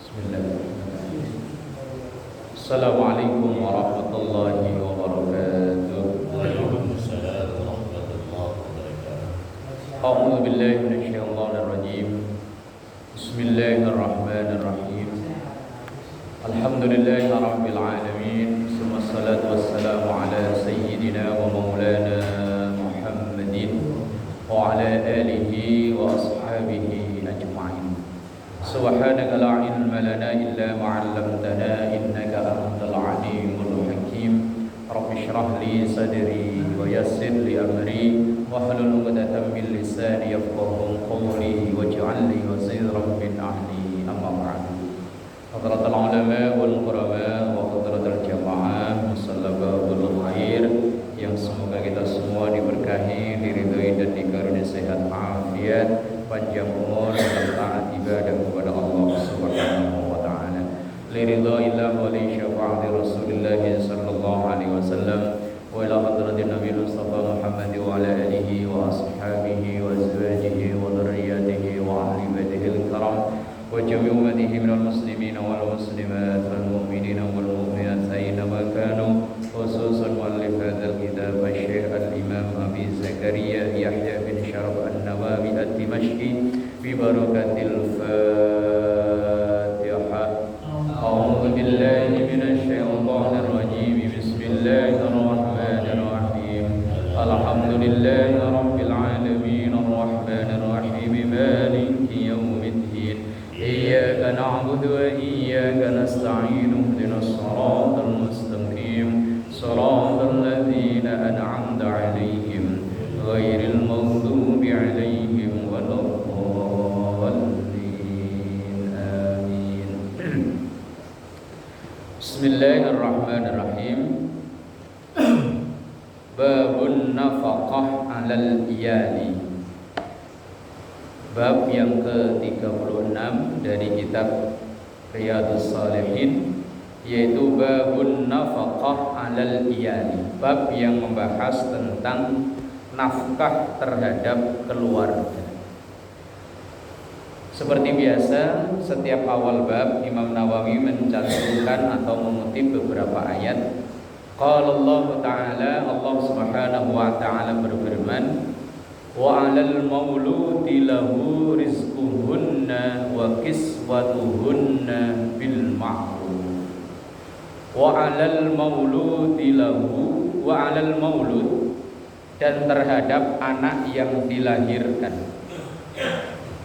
Bismillahirrahmanirrahim. Assalamualaikum warahmatullahi wabarakatuh. Waalaikumsalam warahmatullahi wabarakatuh. A'udzu billahi minasyaitonir rajim. Bismillahirrahmanirrahim. Alhamdulillahi rabbil alamin. Wassalatu wassalamu ala sayyidina wa maulana Muhammadin wa ala alihi wa ashabihi ajma'in. Subhanaka la ilma lana illa ma 'allamtana innaka antal alimul hakim. Rabbi shrah li sadri wa yassir li amri wahlul 'uqdatam min lisani yafqahu qawli waj'al li waziran min ahli. Amma ba'du. Hadratul ulama wal qurama wa hadratul jamaah musallabul khair yang semoga kita semua diberkahi, diridhoi dan dikaruniai sehat afiat, panjang umur dalam taat ibadah kepada Allah Subhanahu wa taala. Liridhaillah wa li syafaati Rasulillah sallallahu alaihi wasallam wa ila hadratin Nabi Mustafa Muhammad wa ala alihi wa ashabihi wa azwajihi wa dzurriyyatihi wa ahli baitihi al-kiram wa jami' ummatihi minal muslimin wal muslimat wal mu'minina wal mu'minat aynama kanu. Khususan muallif hadzal kitab Syekh al-Imam Abi Zakaria Yahya bin Syaraf an-Nawawi ad-Dimashqi bi barakatil Fatihah. A'udzu billahi minasy syaithanir rajim. Bismillahirrahmanirrahim. Alhamdulillahi rabbil alamin arrahmanir rahim maliki yaumiddin. Iyyaka na'budu wa iyyaka nasta'in. Ihdinas siratal mustaqim. صراط الذين أنعمت عليهم غير المغضوب عليهم ولا الضالين آمين. بسم الله الرحمن الرحيم. باب النفقة على الإيال. Bab yang ke-36 dari kitab Riyadhus Shalihin, yaitu babun nafaqah 'alal iyali, bab yang membahas tentang nafkah terhadap keluarga. Seperti biasa, setiap awal bab Imam Nawawi mencantumkan atau mengutip beberapa ayat. Qala Allah Ta'ala, Allah Subhanahu wa taala berfirman, wa 'alal mauludi lahu rizquhunna wa kiswatuhunna bil ma'ruf. Wa 'alal mauludi lahu, wa 'alal maulud, dan terhadap anak yang dilahirkan,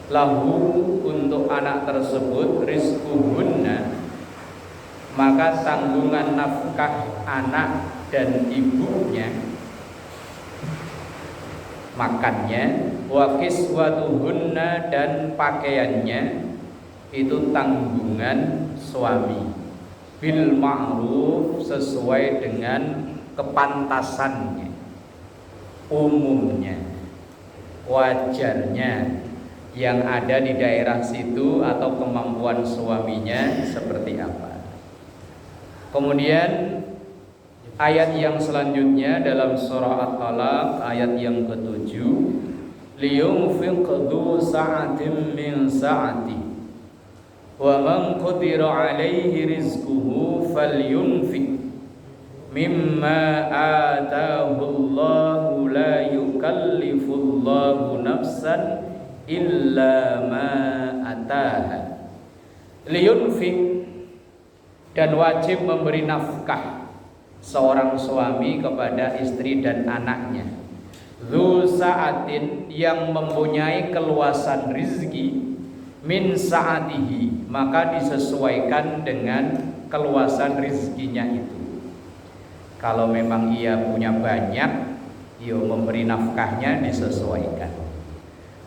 lahu, untuk anak tersebut, rizquhunna, maka tanggungan nafkah anak dan ibunya, makannya, wa kiswatuhunna, dan pakaiannya, itu tanggungan suami, bil ma'ruf, sesuai dengan kepantasannya, umumnya, wajarnya, yang ada di daerah situ atau kemampuan suaminya seperti apa. Kemudian ayat yang selanjutnya dalam surah At-Talaq ayat yang ke-7, liyunfiq dzu sa'atin min sa'ati wa man qadira 'alaihi rizquhu falyunfiq mimma ataahu Allahu la yukallifullahu nafsan illa ma ataaha. Liyunfiq, dan wajib memberi nafkah seorang suami kepada istri dan anaknya, dzu sa'atin, yang mempunyai keluasan rizki, min sa'atihi, maka disesuaikan dengan keluasan rizkinya itu. Kalau memang ia punya banyak, ia memberi nafkahnya disesuaikan.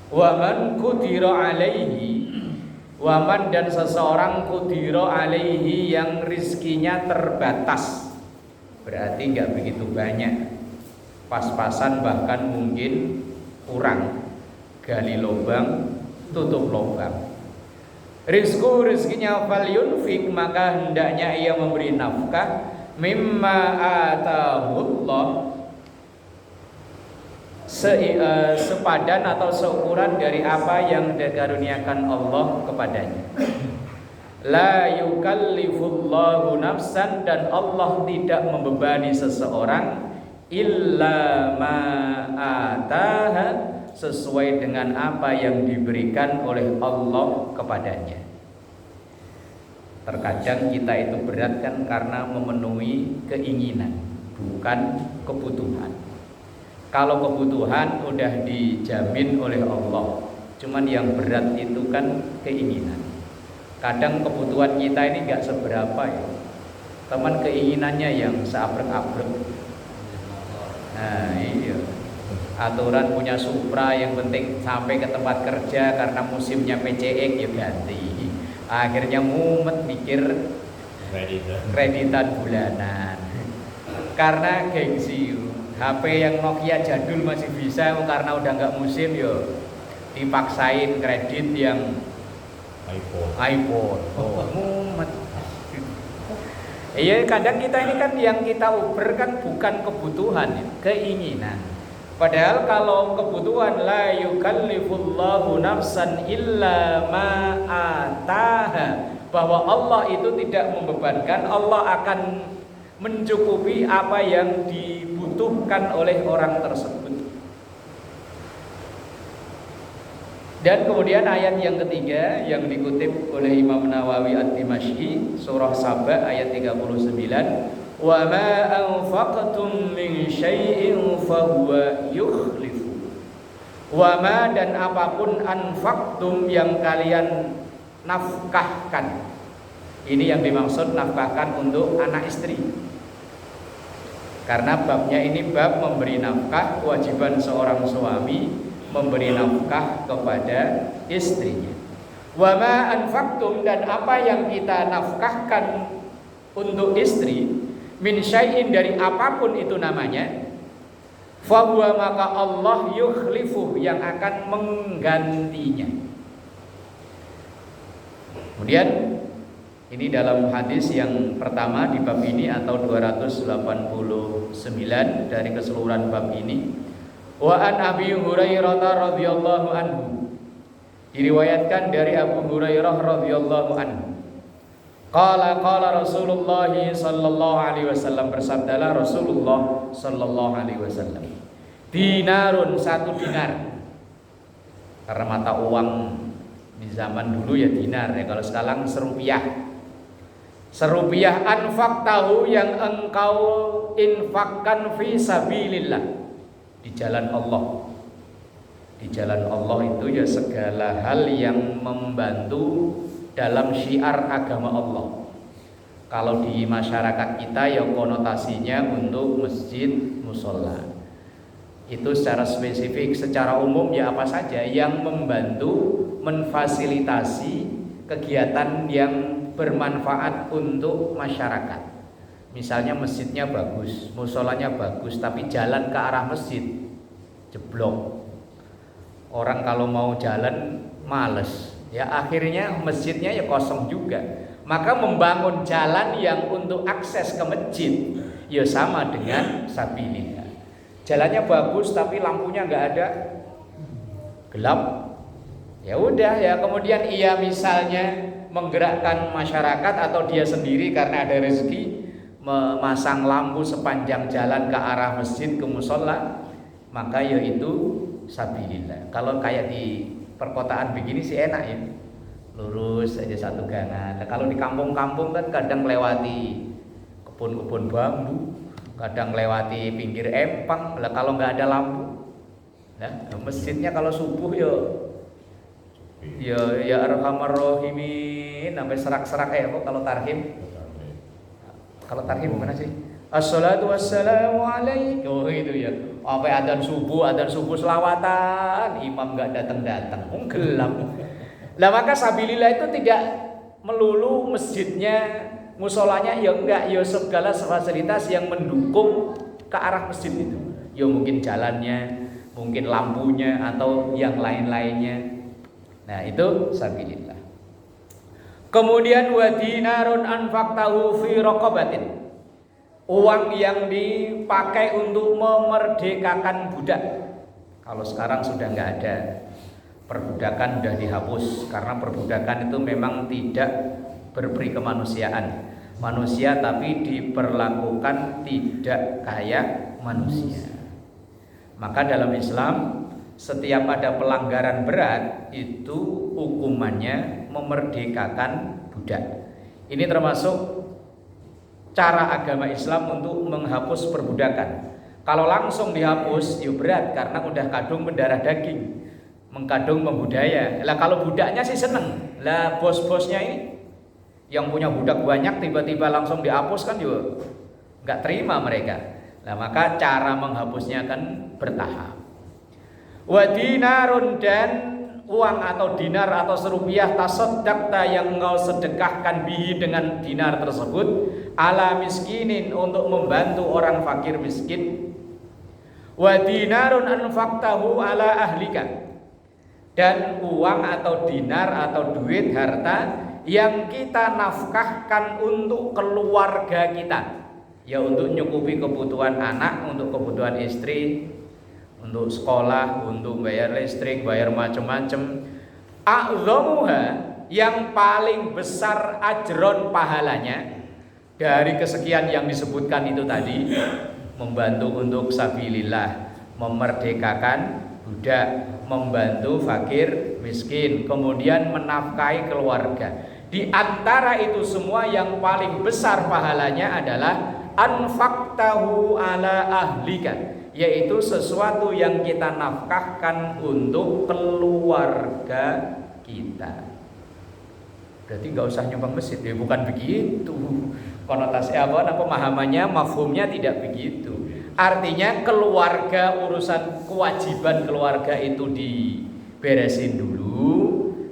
Waman qudira alaihi, waman, dan seseorang qudira alaihi, yang rizkinya terbatas, berarti nggak begitu banyak, pas-pasan, bahkan mungkin kurang, gali lubang tutup lubang. Rizkinya falyunfik, maka hendaknya ia memberi nafkah, mimma atahullah, sepadan atau seukuran dari apa yang dikaruniakan Allah kepadanya. La yukallifullahu nafsan, dan Allah tidak membebani seseorang illa ma ataha, sesuai dengan apa yang diberikan oleh Allah kepadanya. Terkadang kita itu berat kan karena memenuhi keinginan, bukan kebutuhan. Kalau kebutuhan udah dijamin oleh Allah, cuman yang berat itu kan keinginan. Kadang kebutuhan kita ini nggak seberapa ya, teman keinginannya yang seabrek-abrek. Nah iya, aturan punya Supra yang penting sampai ke tempat kerja, karena musimnya PCX ya ganti. Akhirnya mumet mikir kreditan bulanan karena gengsi. HP yang Nokia jadul masih bisa, karena udah nggak musim yo dipaksain kredit yang iPhone. Oh, mumet. Iya, kadang kita ini kan yang kita uber kan bukan kebutuhan, keinginan. Padahal kalau kebutuhan, la yukallifullahu nafsan illa ma ataha, bahwa Allah itu tidak membebankan, Allah akan mencukupi apa yang dibutuhkan oleh orang tersebut. Dan kemudian ayat yang ketiga yang dikutip oleh Imam Nawawi Ad-Dimashqi, surah Saba ayat 39, wa ma anfaqtum min syai'in fahuwa yukhlifu. Wa ma, dan apapun anfaqtum yang kalian nafkahkan. Ini yang dimaksud nafkahkan untuk anak istri. Karena babnya ini bab memberi nafkah, kewajiban seorang suami memberi nafkah kepada istrinya. Wa ma anfaqtum, dan apa yang kita nafkahkan untuk istri, min syai'in, dari apapun itu namanya, fahuwa, maka Allah yukhlifuh, yang akan menggantinya. Kemudian ini dalam hadis yang pertama di bab ini atau 289 dari keseluruhan bab ini. Wa an Abi Hurairah radhiyallahu anhu, diriwayatkan dari Abu Hurairah radhiyallahu anhu, qala Rasulullah sallallahu alaihi wasallam, bersabdalah Rasulullah sallallahu alaihi wasallam, dinarun, 1 dinar. Karena mata uang di zaman dulu ya dinar ya, kalau sekarang serupiah. Serupiah anfaqtahu, yang engkau infakkan fi sabilillah, di jalan Allah. Di jalan Allah itu ya segala hal yang membantu dalam syiar agama Allah. Kalau di masyarakat kita ya konotasinya untuk masjid, musola. Itu secara spesifik. Secara umum ya apa saja yang membantu memfasilitasi kegiatan yang bermanfaat untuk masyarakat. Misalnya masjidnya bagus, musolanya bagus, tapi jalan ke arah masjid jeblok. Orang kalau mau jalan males, ya akhirnya masjidnya ya kosong juga. Maka membangun jalan yang untuk akses ke masjid ya sama dengan sabilillah. Jalannya bagus tapi lampunya nggak ada, gelap. Ya udah ya, kemudian ia misalnya menggerakkan masyarakat atau dia sendiri karena ada rezeki memasang lampu sepanjang jalan ke arah masjid, ke musola, maka yaitu sabilillah. Kalau kayak di perkotaan begini sih enak ya, lurus aja satu gangan. Nah, kalau di kampung-kampung kan kadang lewati kebun-kebun bambu, kadang lewati pinggir empang. Lah kalau nggak ada lampu, nah masjidnya kalau subuh ya arhamar rahimin sampai serak-serak kok kalau tarhim. Kalau tarhim gimana sih? Assalatu wassalamu alaika. Oh itu ya. Sampai adzan subuh selawatan, imam enggak datang-datang. Gelap. Lah maka sabilillah itu tidak melulu masjidnya, musolanya ya enggak, ya segala fasilitas yang mendukung ke arah masjid itu. Ya mungkin jalannya, mungkin lampunya atau yang lain-lainnya. Nah, itu sabilillah. Kemudian wa dinarun anfaqtahu fi raqabatin, uang yang dipakai untuk memerdekakan budak. Kalau sekarang sudah nggak ada, perbudakan sudah dihapus karena perbudakan itu memang tidak berperi kemanusiaan. Manusia tapi diperlakukan tidak kayak manusia. Maka dalam Islam setiap ada pelanggaran berat itu hukumannya memerdekakan budak. Ini termasuk cara agama Islam untuk menghapus perbudakan. Kalau langsung dihapus ya berat karena udah kadung mendarah daging, mengkadung membudaya. Lah kalau budaknya sih seneng. Lah bos-bosnya ini yang punya budak banyak tiba-tiba langsung dihapus kan juga nggak terima mereka. Nah maka cara menghapusnya kan bertahap. Wa dinarun, dan uang atau dinar atau serupiah tasaddaqta yang engkau sedekahkan bihi dengan dinar tersebut ala miskinin untuk membantu orang fakir miskin. Wa dinarun anfaqtahu ala ahlika, dan uang atau dinar atau duit harta yang kita nafkahkan untuk keluarga kita, ya untuk nyukupi kebutuhan anak, untuk kebutuhan istri, untuk sekolah, untuk bayar listrik, bayar macam-macam. A'dhamuha, yang paling besar ajron pahalanya dari kesekian yang disebutkan itu tadi, membantu untuk sabilillah, memerdekakan budak, membantu fakir miskin, kemudian menafkahi keluarga. Di antara itu semua yang paling besar pahalanya adalah anfaqtahu ala ahlika, yaitu sesuatu yang kita nafkahkan untuk keluarga kita. Berarti nggak usah nyumbang masjid, ya bukan begitu. Konotasi pemahamannya, mafhumnya tidak begitu. Artinya keluarga, urusan kewajiban keluarga itu diberesin dulu,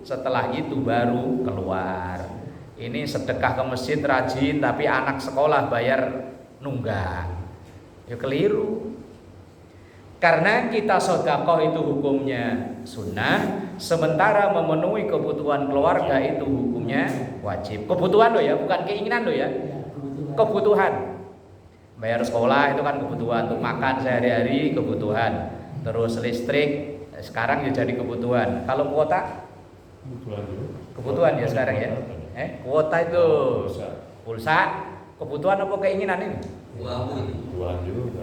setelah itu baru keluar. Ini sedekah ke masjid rajin tapi anak sekolah bayar nunggak, ya keliru. Karena kita sedekah itu hukumnya sunnah, sementara memenuhi kebutuhan keluarga itu hukumnya wajib. Kebutuhan loh ya, bukan keinginan loh ya. Kebutuhan. Bayar sekolah itu kan kebutuhan, untuk makan sehari-hari kebutuhan. Terus listrik sekarang ya jadi kebutuhan. Kalau kuota? Kebutuhan ya sekarang ya. Kuota itu pulsa, kebutuhan apa keinginan ini?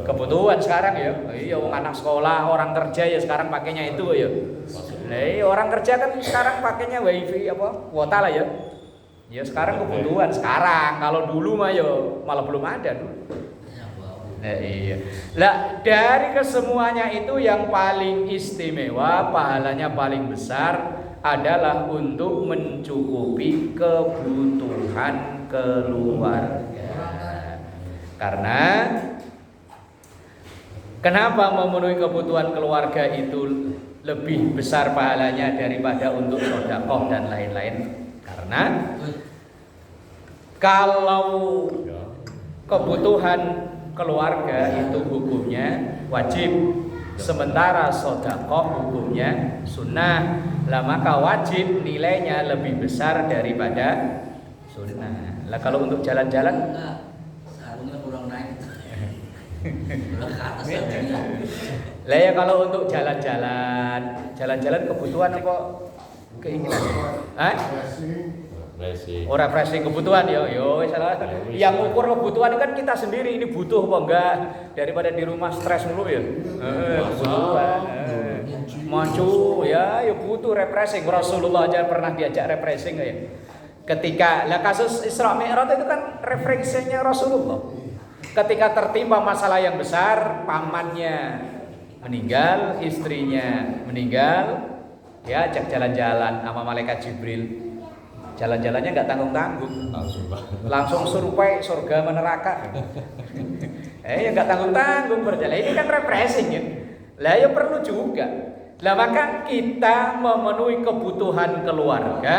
Kebutuhan sekarang ya. Iya, anak sekolah, orang kerja ya sekarang pakainya itu ya. Nah, orang kerja kan sekarang pakainya wifi kuota lah ya. Ya sekarang kebutuhan sekarang. Kalau dulu mah ya malah belum ada dulu. Nah, iya. Lah dari kesemuanya itu yang paling istimewa, pahalanya paling besar adalah untuk mencukupi kebutuhan keluarga. Karena kenapa memenuhi kebutuhan keluarga itu lebih besar pahalanya daripada untuk sedekah dan lain-lain? Karena kalau kebutuhan keluarga itu hukumnya wajib, sementara sedekah hukumnya sunnah. Lah maka wajib nilainya lebih besar daripada sunnah. Lah kalau untuk jalan-jalan lah ya, kalau untuk jalan-jalan kebutuhan kok keinginan. Orang refreshing kebutuhan ya, salah. Yang ukur kebutuhan kan kita sendiri, ini butuh apa enggak, daripada di rumah stres dulu ya. Kebutuhan. Macu ya butuh refreshing. Rasulullah aja pernah diajak refreshing ya. Ketika kasus Isra Mi'raj itu kan refreshingnya Rasulullah. Ketika tertimpa masalah yang besar, pamannya meninggal, istrinya meninggal, ya ajak jalan-jalan sama malaikat Jibril. Jalan-jalannya nggak tanggung-tanggung, langsung survei surga neraka. Ya nggak tanggung-tanggung berjalan. Ini kan refreshing ya. Lah ya perlu juga. Lah maka kita memenuhi kebutuhan keluarga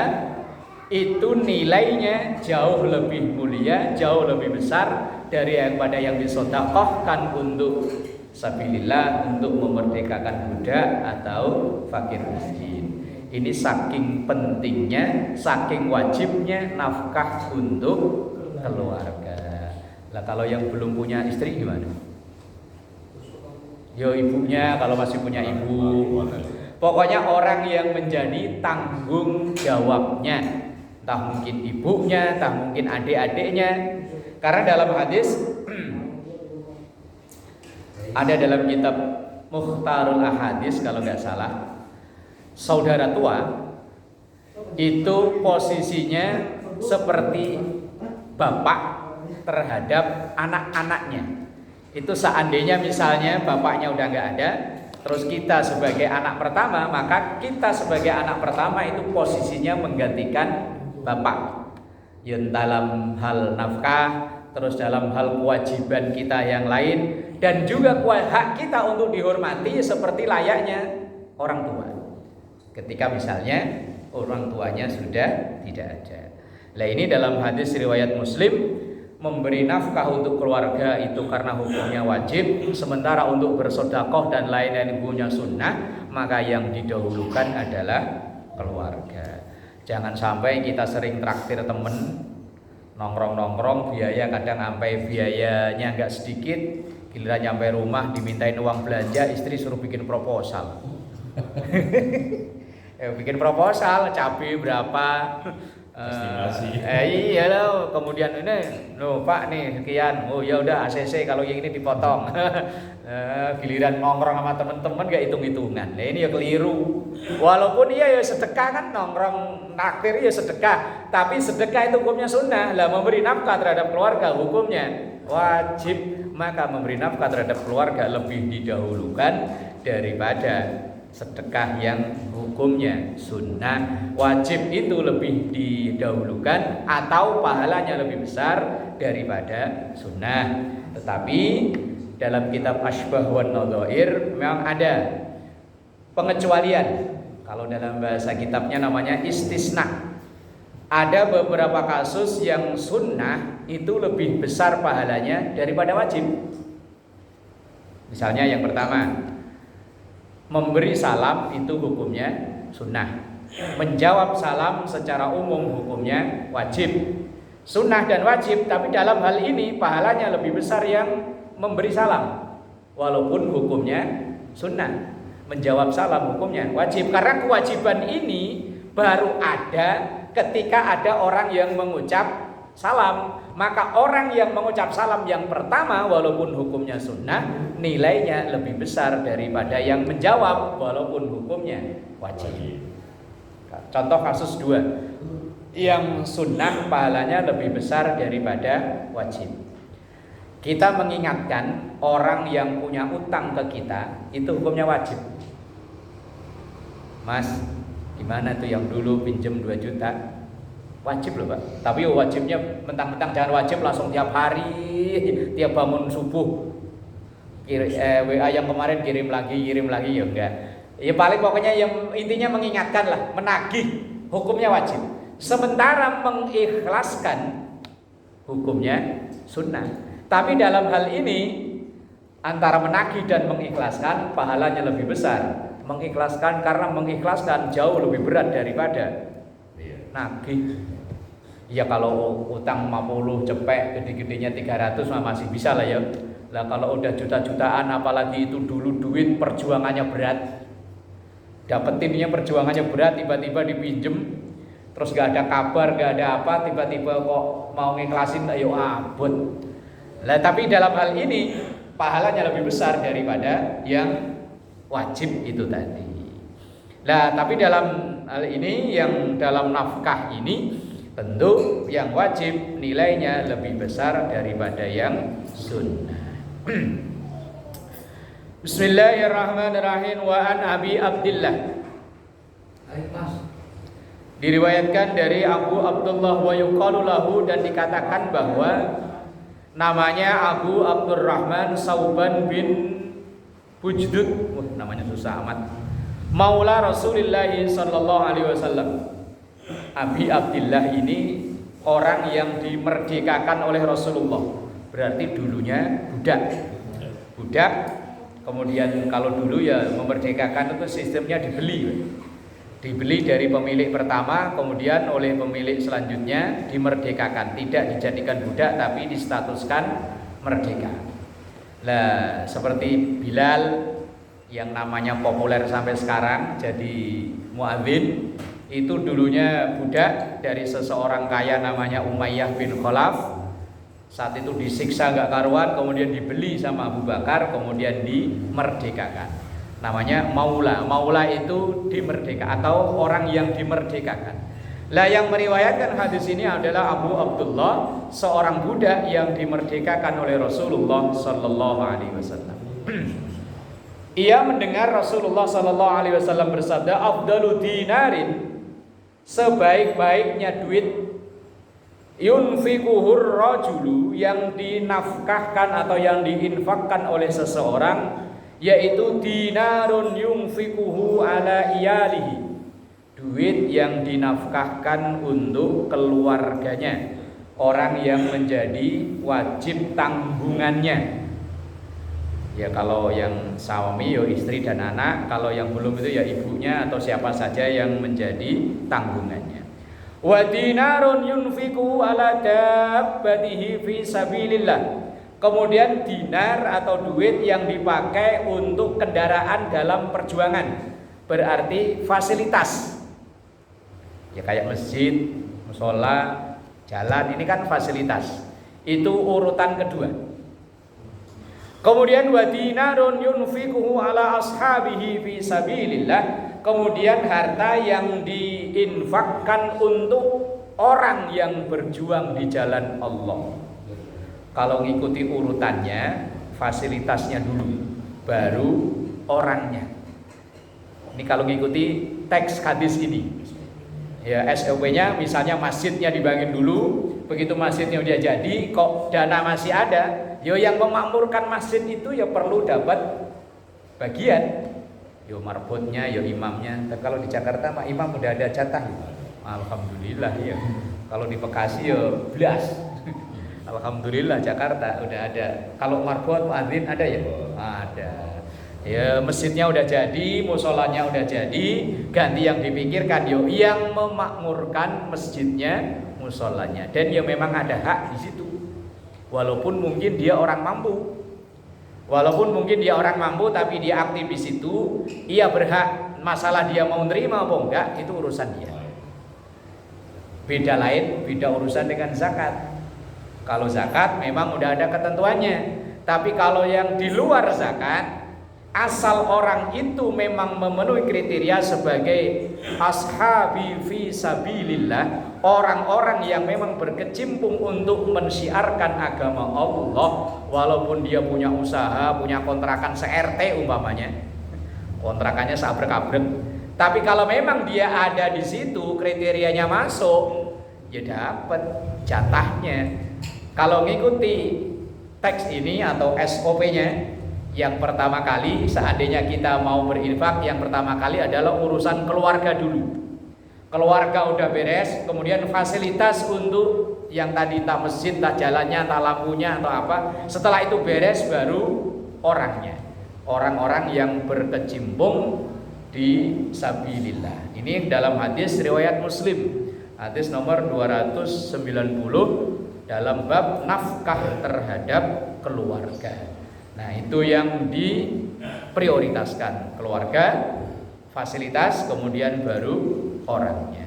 itu nilainya jauh lebih mulia, jauh lebih besar daripada yang disedekahkan untuk sabilillah, untuk memerdekakan budak atau fakir miskin. Ini saking pentingnya, saking wajibnya nafkah untuk keluarga. Lah kalau yang belum punya istri gimana? Yo ibunya, kalau masih punya ibu. Pokoknya orang yang menjadi tanggung jawabnya entah mungkin ibunya, entah mungkin adik-adiknya. Karena dalam hadis ada dalam kitab Mukhtarul Ahadits kalau nggak salah, saudara tua itu posisinya seperti bapak terhadap anak-anaknya. Itu seandainya misalnya bapaknya udah nggak ada, terus kita sebagai anak pertama, maka kita sebagai anak pertama itu posisinya menggantikan bapak. Ya dalam hal nafkah, terus dalam hal kewajiban kita yang lain, dan juga hak kita untuk dihormati seperti layaknya orang tua. Ketika misalnya orang tuanya sudah tidak ada. Nah ini dalam hadis riwayat Muslim, memberi nafkah untuk keluarga itu karena hukumnya wajib, sementara untuk bersedekah dan lain-lain hukumnya sunnah, maka yang didahulukan adalah keluarga. Jangan sampai kita sering traktir temen, nongkrong-nongkrong, biaya kadang sampai biayanya nggak sedikit, giliran nyampe rumah dimintain uang belanja, istri suruh bikin proposal. Bikin proposal, cabai berapa, iya loh, kemudian ini, loh Pak nih sekian, oh ya udah ACC kalau yang ini dipotong. Giliran nongkrong sama temen-temen gak hitung-hitungan. Nah ini ya keliru. Walaupun iya ya sedekah kan, nongkrong naktir ya sedekah, tapi sedekah itu hukumnya sunnah. Lah memberi nafkah terhadap keluarga hukumnya wajib, maka memberi nafkah terhadap keluarga lebih didahulukan daripada sedekah yang hukumnya sunnah. Wajib itu lebih didahulukan atau pahalanya lebih besar daripada sunnah. Tetapi dalam kitab Asbah wan Nadhair memang ada pengecualian. Kalau dalam bahasa kitabnya namanya istisna. Ada beberapa kasus yang sunnah itu lebih besar pahalanya daripada wajib. Misalnya yang pertama, memberi salam itu hukumnya sunnah. Menjawab salam secara umum hukumnya wajib. Sunnah dan wajib, tapi dalam hal ini pahalanya lebih besar yang memberi salam, walaupun hukumnya sunnah. Menjawab salam hukumnya wajib, karena kewajiban ini baru ada ketika ada orang yang mengucap salam. Maka orang yang mengucap salam yang pertama walaupun hukumnya sunnah, nilainya lebih besar daripada yang menjawab walaupun hukumnya wajib. Contoh kasus 2, yang sunnah pahalanya lebih besar daripada wajib. Kita mengingatkan orang yang punya utang ke kita, itu hukumnya wajib. Mas, gimana tuh yang dulu pinjem 2 juta? Wajib loh Pak, tapi wajibnya mentang-mentang jangan wajib langsung tiap hari, tiap bangun subuh WA yang kemarin kirim lagi ya enggak. Ya paling pokoknya yang intinya mengingatkan lah, menagih hukumnya wajib. Sementara mengikhlaskan hukumnya sunnah. Tapi dalam hal ini antara menagih dan mengikhlaskan pahalanya lebih besar. Mengikhlaskan karena mengikhlaskan jauh lebih berat daripada nagih. Ya kalau utang 50 cepek gede-gedenya 300 masih bisa lah ya. Lah kalau udah juta-jutaan, apalagi itu dulu duit perjuangannya berat, dapetinnya perjuangannya berat, tiba-tiba dipinjem, terus gak ada kabar, gak ada apa, tiba-tiba kok mau ngiklasin, ayo abot. Lah tapi dalam hal ini pahalanya lebih besar daripada yang wajib itu tadi. Lah tapi dalam hal ini, yang dalam nafkah ini, tentu yang wajib nilainya lebih besar daripada yang sunnah. Bismillahirrahmanirrahim. Wa an Abi Abdillah, diriwayatkan dari Abu Abdullah wa yuqalu lahu, dan dikatakan bahwa namanya Abu Abdurrahman Sauban bin Bujdud. Namanya susah amat. Maula Rasulullah sallallahu alaihi wasallam. Abi Abdillah ini orang yang dimerdekakan oleh Rasulullah. Berarti dulunya budak. Kemudian kalau dulu ya memerdekakan itu sistemnya dibeli dari pemilik pertama, kemudian oleh pemilik selanjutnya dimerdekakan, tidak dijadikan budak tapi distatuskan merdeka. Lah seperti Bilal yang namanya populer sampai sekarang jadi muadzin, Itu dulunya budak dari seseorang kaya namanya Umayyah bin Khalaf. Saat itu disiksa gak karuan, kemudian dibeli sama Abu Bakar, kemudian dimerdekakan. Namanya maula. Maula itu dimerdeka atau orang yang dimerdekakan. Lah yang meriwayatkan hadis ini adalah Abu Abdullah, seorang budak yang dimerdekakan oleh Rasulullah sallallahu alaihi wasallam. Ia mendengar Rasulullah sallallahu alaihi wasallam bersabda, "Afdalu dinarin," sebaik-baiknya duit, "yunfikuhur rajulu," yang dinafkahkan atau yang diinfakkan oleh seseorang, yaitu dinarun yunfikuhu ala iyalihi, duit yang dinafkahkan untuk keluarganya, orang yang menjadi wajib tanggungannya. Ya kalau yang suami ya istri dan anak, kalau yang belum itu ya ibunya atau siapa saja yang menjadi tanggungannya. Wa dinarun yunfiku ala dabbatihi fi sabilillah. Kemudian dinar atau duit yang dipakai untuk kendaraan dalam perjuangan, berarti fasilitas. Ya kayak masjid, musola, jalan, ini kan fasilitas. Itu urutan kedua. Kemudian wa dinarun yunfikuhu ala ashabihi fi sabilillah. Kemudian harta yang diinfakkan untuk orang yang berjuang di jalan Allah. Kalau ngikuti urutannya, fasilitasnya dulu, baru orangnya. Ini kalau ngikuti teks hadis ini. Ya SOP-nya misalnya masjidnya dibangun dulu, begitu masjidnya udah jadi, kok dana masih ada, yo yang memakmurkan masjid itu ya perlu dapat bagian. Yo marbotnya, yo imamnya. Dan kalau di Jakarta mah imam udah ada jatah. Alhamdulillah ya. Kalau di Bekasi yo belas. Alhamdulillah Jakarta udah ada. Kalau marbot muadzin ada ya? Ada. Ya masjidnya udah jadi, musolanya udah jadi, ganti yang dipikirkan yo yang memakmurkan masjidnya, musolanya. Dan ya memang ada hak di situ. Walaupun mungkin dia orang mampu. Walaupun mungkin dia orang mampu tapi dia aktif di situ, ia berhak. Masalah dia mau nerima apa enggak itu urusan dia. Beda lain, beda urusan dengan zakat. Kalau zakat memang udah ada ketentuannya. Tapi kalau yang di luar zakat, asal orang itu memang memenuhi kriteria sebagai ashabi fi sabilillah, orang-orang yang memang berkecimpung untuk mensiarkan agama Allah, walaupun dia punya usaha, punya kontrakan se-RT umpamanya, kontrakannya sabrek-abrek, tapi kalau memang dia ada di situ kriterianya masuk, ya dapat jatahnya. Kalau ngikuti teks ini atau SOP-nya, yang pertama kali seandainya kita mau berinfak, yang pertama kali adalah urusan keluarga dulu. Keluarga udah beres, kemudian fasilitas untuk yang tadi entah masjid, entah jalannya, entah lampunya atau apa. Setelah itu beres baru orangnya. Orang-orang yang berkecimpung di sabilillah. Ini dalam hadis riwayat Muslim. Hadis nomor 290 dalam bab nafkah terhadap keluarga. Nah itu yang diprioritaskan, keluarga, fasilitas, kemudian baru orangnya.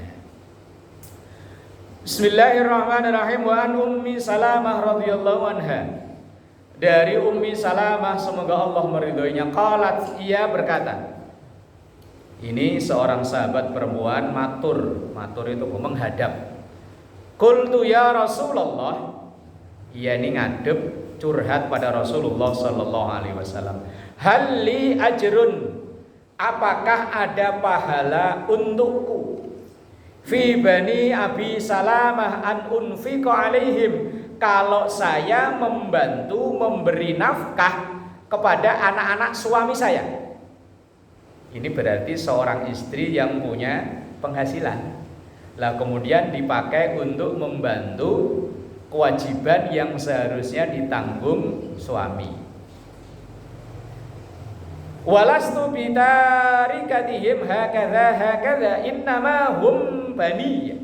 Bismillahirrahmanirrahim. Wa an Ummi Salamah radhiyallahu anha, dari Ummi Salamah semoga Allah meridhoinya, qalat, ia berkata, ini seorang sahabat perempuan matur itu menghadap. Qultu ya Rasulullah, ia ini ngadep curhat pada Rasulullah sallallahu alaihi wasallam. Halli ajrun, apakah ada pahala untukku? Fi bani Abi Salamah an unfiqa alaihim, kalau saya membantu memberi nafkah kepada anak-anak suami saya. Ini berarti seorang istri yang punya penghasilan. Lah kemudian dipakai untuk membantu kewajiban yang seharusnya ditanggung suami. Walastu bitarikatihim hakadha innama hum bani.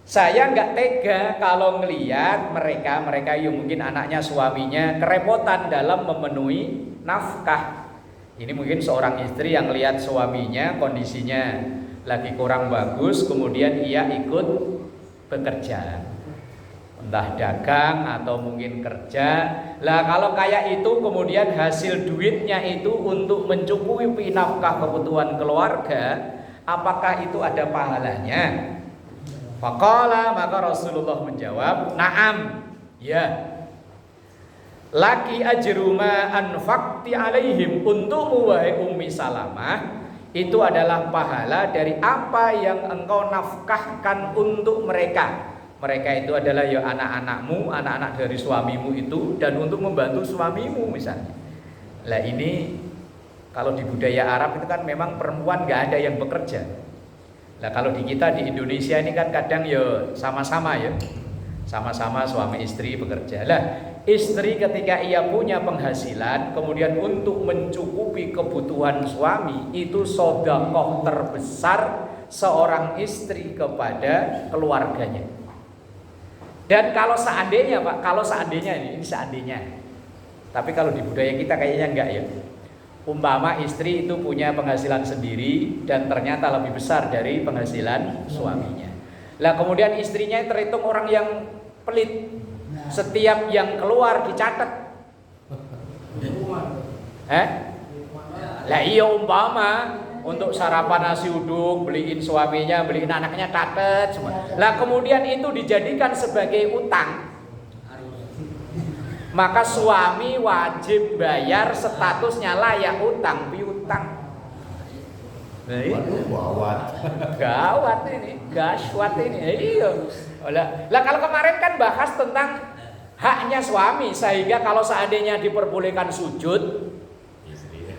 Saya enggak tega kalau ngelihat mereka yang mungkin anaknya suaminya kerepotan dalam memenuhi nafkah. Ini mungkin seorang istri yang lihat suaminya kondisinya lagi kurang bagus, kemudian ia ikut bekerja, entah dagang atau mungkin kerja. Lah kalau kayak itu kemudian hasil duitnya itu untuk mencukupi nafkah kebutuhan keluarga, apakah itu ada pahalanya? Faqala, maka Rasulullah menjawab, na'am, ya. Laki ajru ma anfaqti alaihim, untukmu wahai Ummi Salamah, itu adalah pahala dari apa yang engkau nafkahkan untuk mereka. Mereka itu adalah ya anak-anakmu, anak-anak dari suamimu itu, dan untuk membantu suamimu misalnya. Lah ini kalau di budaya Arab itu kan memang perempuan gak ada yang bekerja. Lah kalau di kita di Indonesia ini kan kadang ya sama-sama ya, sama-sama suami istri bekerja. Lah istri ketika ia punya penghasilan, kemudian untuk mencukupi kebutuhan suami, itu sedekah terbesar seorang istri kepada keluarganya. Dan kalau seandainya Pak, kalau seandainya ini seandainya, tapi kalau di budaya kita kayaknya enggak ya. Umpama istri itu punya penghasilan sendiri dan ternyata lebih besar dari penghasilan suaminya. Lah kemudian istrinya terhitung orang yang pelit. Setiap yang keluar dicatat. Lah iya umpama untuk sarapan nasi uduk, beliin suaminya, beliin anaknya catat semua. Lah kemudian itu dijadikan sebagai utang. Maka suami wajib bayar, statusnya layak utang piutang. Gawat ini, gasyat ini. Iya. Lah kalau kemarin kan bahas tentang haknya suami, sehingga kalau seandainya diperbolehkan sujud,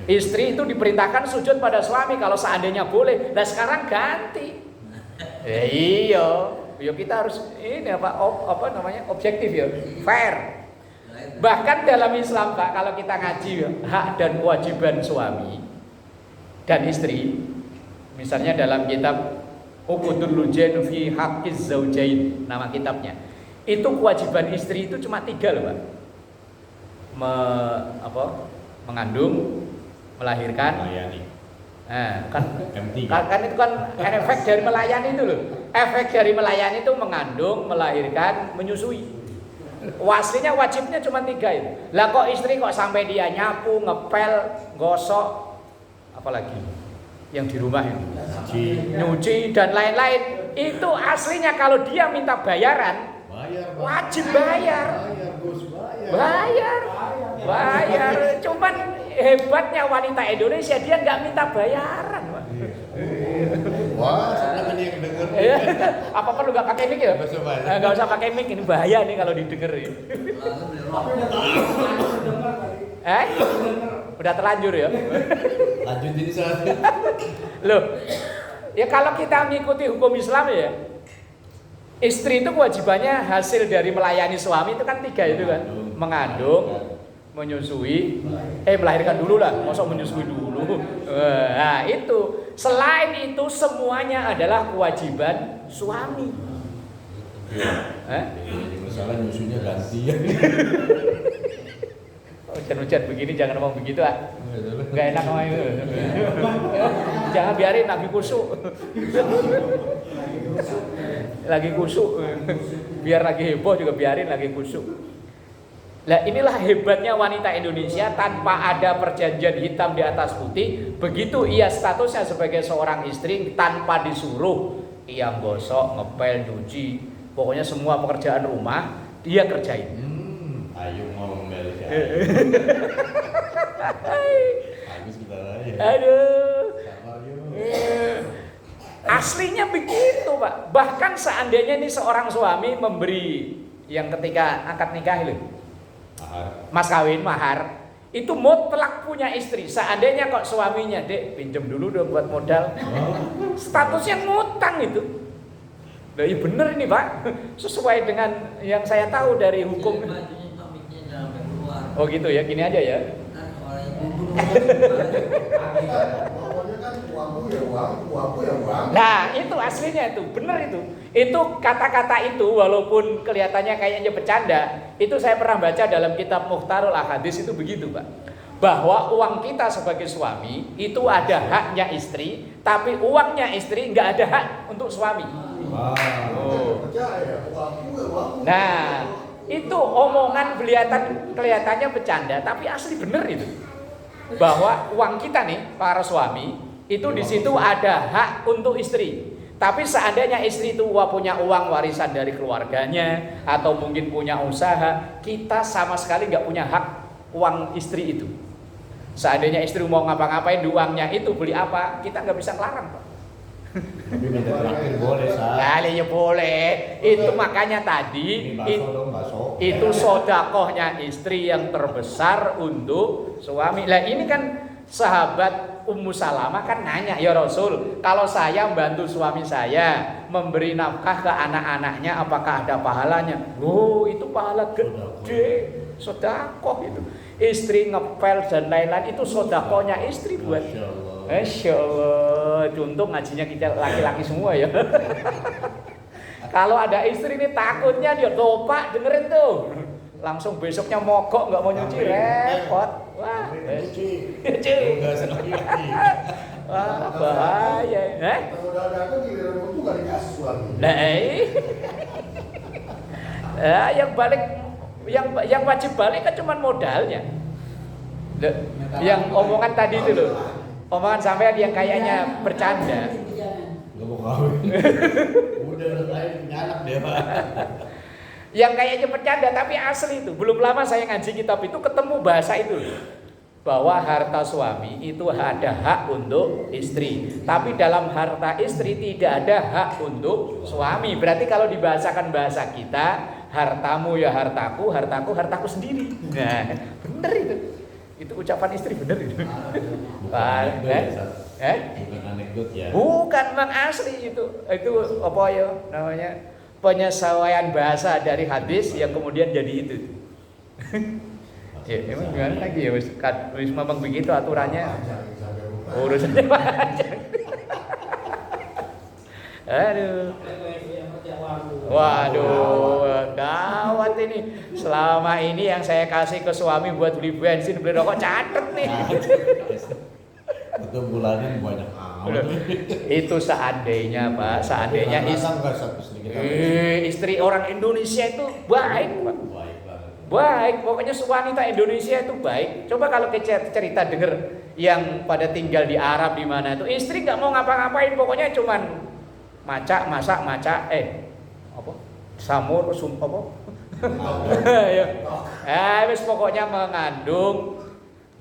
istri itu diperintahkan sujud pada suami kalau seandainya boleh. Nah sekarang ganti. Iya, kita harus ini apa namanya objektif ya, fair. Bahkan dalam Islam Pak, kalau kita ngaji ya, hak dan kewajiban suami dan istri, misalnya dalam kitab Uqudul Lujain fi Haqqiz Zaujain, nama kitabnya. Itu kewajiban istri itu cuma 3 loh Pak. Mengandung, melahirkan, melayani. Kan itu kan efek dari melayani itu loh. Efek dari melayani itu mengandung, melahirkan, menyusui. Aslinya wajibnya cuma 3 itu. Lah kok istri kok sampai dia nyapu, ngepel, gosok, apalagi yang di rumah itu, nyuci dan lain-lain. Itu aslinya kalau dia minta bayaran, wajib bayar. Cuman hebatnya wanita Indonesia, dia nggak minta bayaran. Wah, senang yang denger. Apa perlu nggak pakai mic ya? Nggak usah pakai mic, ini bahaya nih kalau didengar. Udah terlanjur ya? Lanjutin saja. Loh, ya kalau kita mengikuti hukum Islam ya, istri itu kewajibannya hasil dari melayani suami itu kan 3 itu kan, mengandung, menyusui, melahirkan dulu lah, masa menyusui dulu. Nah itu, selain itu semuanya adalah kewajiban suami. Masalah nyusunya gantian. Hujan-hujan begini jangan ngomong begitu ah. Gak enak ngomong itu. Jangan biarin lagi kusuk. Lagi kusuk. Biar lagi heboh juga biarin lagi kusuk. Nah inilah hebatnya wanita Indonesia, tanpa ada perjanjian hitam di atas putih. Begitu ia statusnya sebagai seorang istri, tanpa disuruh ia gosok, ngepel, nyuci, pokoknya semua pekerjaan rumah dia kerjain. Ayo ngomel ya. Habis kita lagi. Aduh. Aslinya begitu Pak. Bahkan seandainya ini seorang suami memberi yang ketika akad nikah itu, mas kawin, mahar, itu mutlak punya istri. Seandainya kok suaminya, dek pinjam dulu dong buat modal, statusnya ngutang itu. Nah, iya bener ini Pak, sesuai dengan yang saya tahu dari hukum. Oh gitu ya, gini aja ya. Nah itu aslinya itu, bener itu. Itu kata-kata itu walaupun kelihatannya kayaknya bercanda, itu saya pernah baca dalam kitab Mukhtarul Ahadits itu begitu Pak. bahwa uang kita sebagai suami itu ada haknya istri, tapi uangnya istri nggak ada hak untuk suami. Oh. Nah, itu omongan kelihatannya bercanda, tapi asli bener itu. Bahwa uang kita nih para suami itu di situ ada hak untuk istri. Tapi seandainya istri itu punya uang warisan dari keluarganya atau mungkin punya usaha, kita sama sekali nggak punya hak uang istri itu. Seandainya istri mau ngapa-ngapain di uangnya itu beli apa, kita nggak bisa ngelarang, Pak. Tapi minta terakhir boleh, Sa. Ya boleh. Itu makanya tadi itu sodakohnya istri yang terbesar untuk suami. Lah ini kan sahabat Ummu Salamah kan nanya, ya Rasul, kalau saya membantu suami saya memberi nafkah ke anak-anaknya, apakah ada pahalanya? Oh, itu pahala gede, sodakoh itu. Istri ngepel dan lain-lain itu sodakohnya istri buat. Masya Allah, untung ngajinya kita laki-laki semua ya. Kalau ada istri ini takutnya dia topak, dengerin tuh. Langsung besoknya mogok nggak mau nyuci, repot. Wah, wah bahaya. Nah, yang wajib balik kan cuma modalnya. Yang omongan tadi itu loh, omongan sampai yang kayaknya bercanda. Gak mau kawin. Udah nyalak dia, Pak. Yang kayaknya bercanda tapi asli itu. Belum lama saya ngaji kitab itu ketemu bahasa itu, bahwa harta suami itu ada hak untuk istri, tapi dalam harta istri tidak ada hak untuk suami. Berarti kalau dibahasakan bahasa kita, hartamu ya hartaku, hartaku hartaku sendiri. Nah, bener itu. Itu ucapan istri bener itu. Bukan anekdot ya. Bukan, memang asli itu. Itu apa ya namanya? Penyesuaian bahasa dari hadis yang kemudian jadi itu. Ya, emang gimana lagi ya, wis memang begitu aturannya. Urusannya panjang. Aduh. Waduh, gawat ini. Selama ini yang saya kasih ke suami buat beli bensin, beli rokok, catet nih. Itu bulannya banyak amat. Itu seandainya, Pak, seandainya istri orang Indonesia itu baik, Pak. Baik, pokoknya wanita Indonesia itu baik. Coba kalau kita cerita denger yang pada tinggal di Arab di mana itu, istri nggak mau ngapa-ngapain, pokoknya cuman masak, apa? Samur, apa? Wis pokoknya mengandung,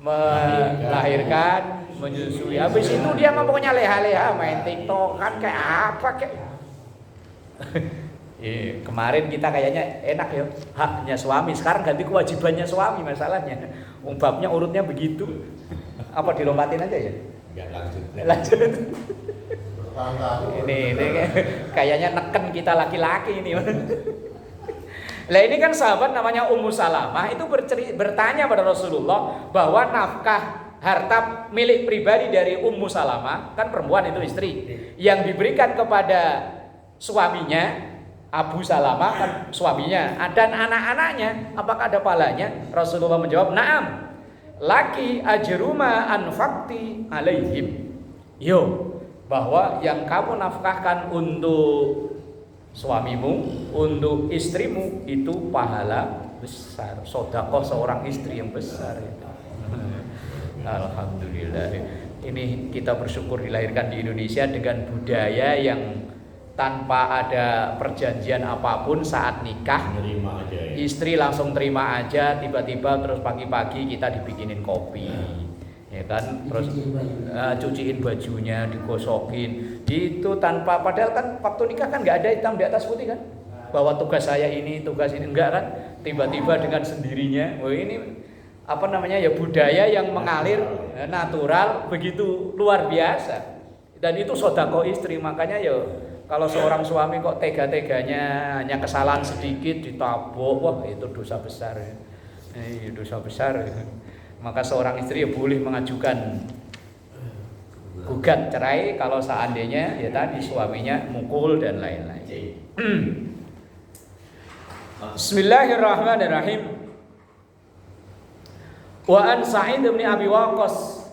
melahirkan, menyusui. Habis itu dia mah pokoknya leha-leha, main TikTok kan kayak apa kayak. Kemarin kita kayaknya enak ya, haknya suami. Sekarang ganti kewajibannya suami masalahnya. Babnya urutnya begitu. Apa dilompatin aja ya? Enggak, lanjut. Ini kayaknya neken kita laki-laki ini. Lah ini kan sahabat namanya Ummu Salamah itu bertanya pada Rasulullah bahwa nafkah harta milik pribadi dari Ummu Salamah, kan perempuan itu istri, yang diberikan kepada suaminya Abu Salamah kan suaminya, dan anak-anaknya apakah ada pahalanya? Rasulullah menjawab, "Na'am. Laki ajruma anfaqti alaihim." Yo, bahwa yang kamu nafkahkan untuk suamimu, untuk istrimu itu pahala besar. Sedekah seorang istri yang besar itu. Alhamdulillah. Ini kita bersyukur dilahirkan di Indonesia dengan budaya yang tanpa ada perjanjian apapun saat nikah, terima aja ya. Istri langsung terima aja, tiba-tiba terus pagi-pagi kita dibikinin kopi, ya kan, terus cuciin bajunya, digosokin, itu tanpa, padahal kan waktu nikah kan nggak ada hitam di atas putih kan, bahwa tugas saya ini, tugas ini, enggak kan, tiba-tiba dengan sendirinya, oh ini apa namanya ya, budaya yang mengalir natural begitu luar biasa, dan itu sedekah istri. Makanya ya kalau seorang suami kok tega-teganya hanya kesalahan sedikit ditabok, wah itu dosa besar ya. Dosa besar ya. Maka seorang istri ya boleh mengajukan gugat cerai kalau seandainya ya tadi suaminya mukul dan lain-lain. Bismillahirrahmanirrahim. Wa an Sa'id bin Abi Waqqas,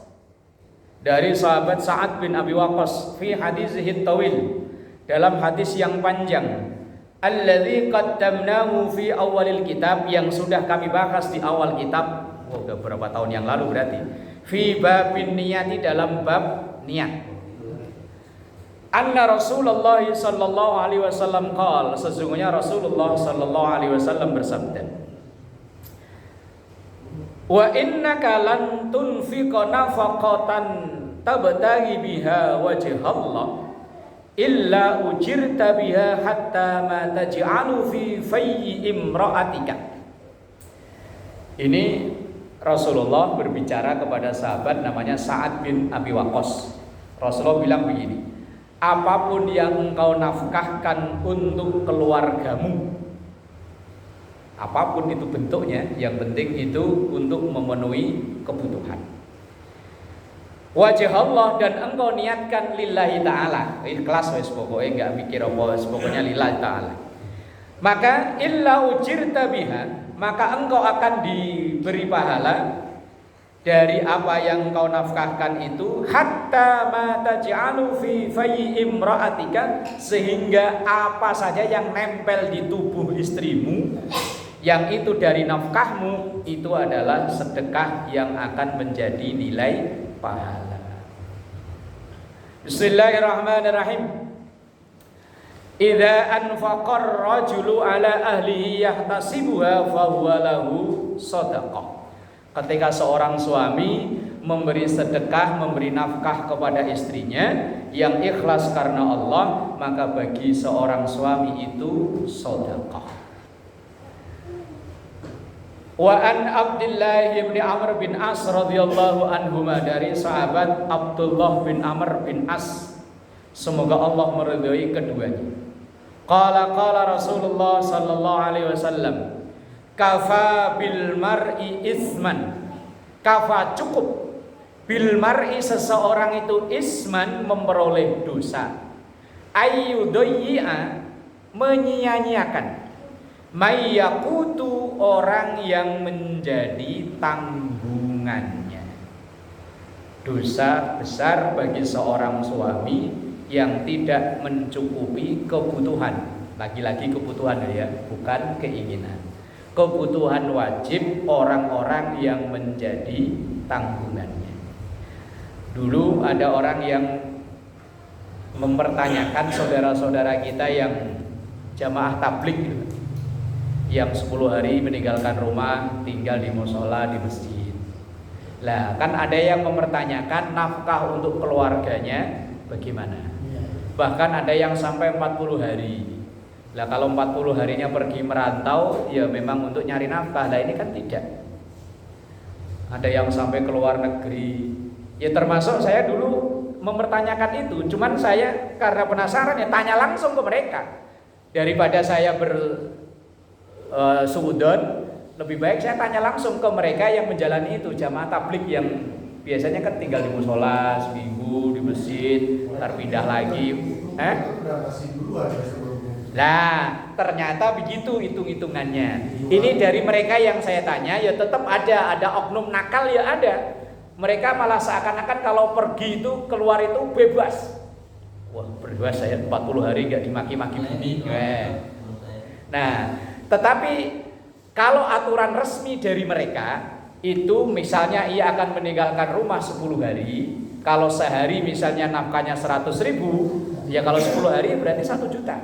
dari sahabat Sa'ad bin Abi Waqqas, fi hadisihi tawil, dalam hadis yang panjang, alladzi qaddamnahu fi awalil kitab, yang sudah kami bahas di awal kitab. Udah berapa tahun yang lalu berarti. Fi babin niyati, dalam bab niat. Anna Rasulullah sallallahu alaihi wasallam qala, sesungguhnya Rasulullah sallallahu alaihi wasallam bersabda, wa innaka lan tunfiqa nafaqatan tabtaghi biha wajhallah illa ujirta biha hatta ma taj'alu fi fayyi imra'atika. Ini Rasulullah berbicara kepada sahabat namanya Sa'ad bin Abi Waqqas. Rasulullah bilang begini, apapun yang engkau nafkahkan untuk keluargamu, apapun itu bentuknya, yang penting itu untuk memenuhi kebutuhan. Wajah Allah, dan engkau niatkan lillahi ta'ala, ikhlas wes pokoknya, enggak mikir apa, pokoknya lillahi ta'ala. Maka illa ujirta biha, maka engkau akan diberi pahala dari apa yang engkau nafkahkan itu, hatta ma taj'alu fi fayyi imra'atika, sehingga apa saja yang nempel di tubuh istrimu, yang itu dari nafkahmu, itu adalah sedekah yang akan menjadi nilai pahala. Bismillahirrahmanirrahim. Idza anfaqar rajulu ala ahlihi yahtasibuha fahuwa lahu shadaqah. Ketika seorang suami memberi sedekah, memberi nafkah kepada istrinya yang ikhlas karena Allah, maka bagi seorang suami itu sedekah. Wa an Abdullah bin Amr bin As radhiyallahu anhuma, dari sahabat Abdullah bin Amr bin As, semoga Allah meridhai keduanya. Qala Rasulullah sallallahu alaihi wasallam, kafa bil mar'i isman, kafa cukup, bil mar'i seseorang itu isman memperoleh dosa, ayyudayya menyia-nyiakan, mayyakutu orang yang menjadi tanggungannya. Dosa besar bagi seorang suami yang tidak mencukupi kebutuhan, lagi-lagi kebutuhan ya, bukan keinginan. Kebutuhan wajib orang-orang yang menjadi tanggungannya. Dulu ada orang yang mempertanyakan saudara-saudara kita yang jamaah tabligh gitu, yang 10 hari meninggalkan rumah, tinggal di musola, di masjid. Lah, kan ada yang mempertanyakan nafkah untuk keluarganya bagaimana? Bahkan ada yang sampai 40 hari. Lah, kalau 40 harinya pergi merantau, ya memang untuk nyari nafkah. Lah, ini kan tidak. Ada yang sampai ke luar negeri. Ya termasuk saya dulu mempertanyakan itu. Cuman saya karena penasaran ya tanya langsung ke mereka. Daripada saya suudon, lebih baik saya tanya langsung ke mereka yang menjalani itu, jamaah tabligh yang biasanya kan tinggal di musola seminggu, di masjid, ntar pindah lagi. Nah, ternyata begitu hitung-hitungannya. Ini dari mereka yang saya tanya, ya tetap ada oknum nakal, ya ada. Mereka malah seakan-akan kalau pergi itu keluar itu bebas. Wah, bebas saya 40 hari nggak dimaki-maki bumi. Nah, tetapi kalau aturan resmi dari mereka itu misalnya ia akan meninggalkan rumah 10 hari. Kalau sehari misalnya nafkahnya 100.000, ya kalau 10 hari berarti 1 juta.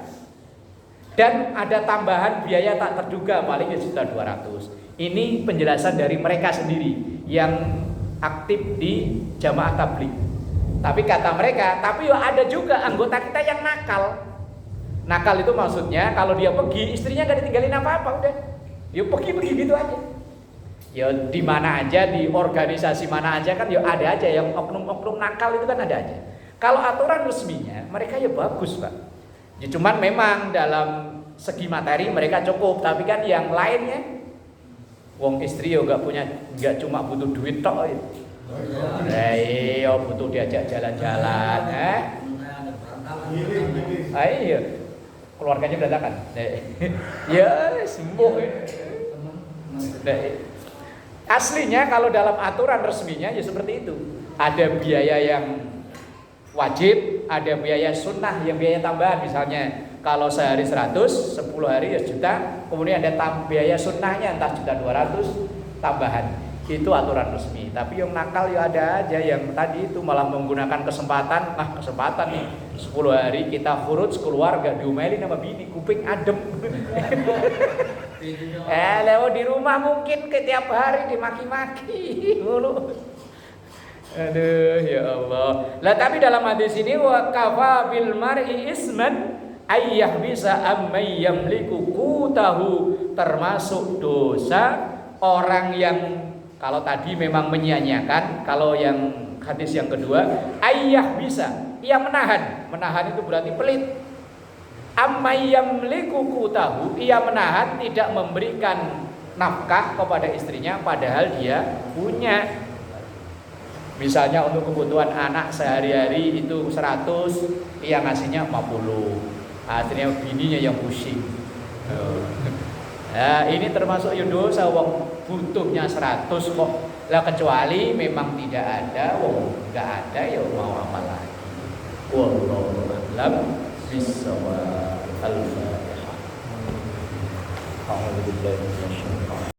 Dan ada tambahan biaya tak terduga paling 1.200.000. Ini penjelasan dari mereka sendiri yang aktif di jamaah tabligh. Tapi kata mereka, tapi ada juga anggota kita yang nakal. Nakal itu maksudnya kalau dia pergi, istrinya gak ditinggalin apa-apa, udah. Ya pergi gitu aja. Ya di mana aja, di organisasi mana aja kan ya ada aja yang oknum-oknum nakal itu kan ada aja. Kalau aturan resminya mereka ya bagus, Pak. Ya cuman memang dalam segi materi mereka cukup, tapi kan yang lainnya wong istri yo enggak cuma butuh duit tok ya. Iya, butuh diajak jalan-jalan, Ayo, keluarganya berantakan. Ya, sembuh. Aslinya kalau dalam aturan resminya ya seperti itu. Ada biaya yang wajib, ada biaya sunnah yang biaya tambahan. Misalnya kalau sehari 100, 10 hari ya juta, kemudian ada biaya sunnahnya entah juta 200 tambahan. Itu aturan resmi. Tapi yang nakal ya ada aja yang tadi itu malah menggunakan kesempatan. Nah kesempatan nih 10 hari kita furut keluarga diomelin sama bini, kuping adem. Lewat di rumah mungkin tiap hari dimaki-maki mulu. Aduh ya Allah. Lah tapi dalam hadis ini wa kafa bil mar'i isman ayyah bisa ammay yamliku qutahu, termasuk dosa orang yang kalau tadi memang menyia-nyiakan, kalau yang hadis yang kedua ayyah bisa, ia menahan itu berarti pelit. Ammayam likukutahu, ia menahan tidak memberikan nafkah kepada istrinya padahal dia punya. Misalnya untuk kebutuhan anak sehari-hari itu 100, ia ngasihnya 50. Akhirnya bininya yang pusing. Nah, ini termasuk dosa, wong butuhnya 100 kok. Lah kecuali memang tidak ada, wong enggak ada ya mau apa lagi. Wallahu a'lam bishawab. Al-Fatihah. A'udzu billahi minasyaitonir rajim.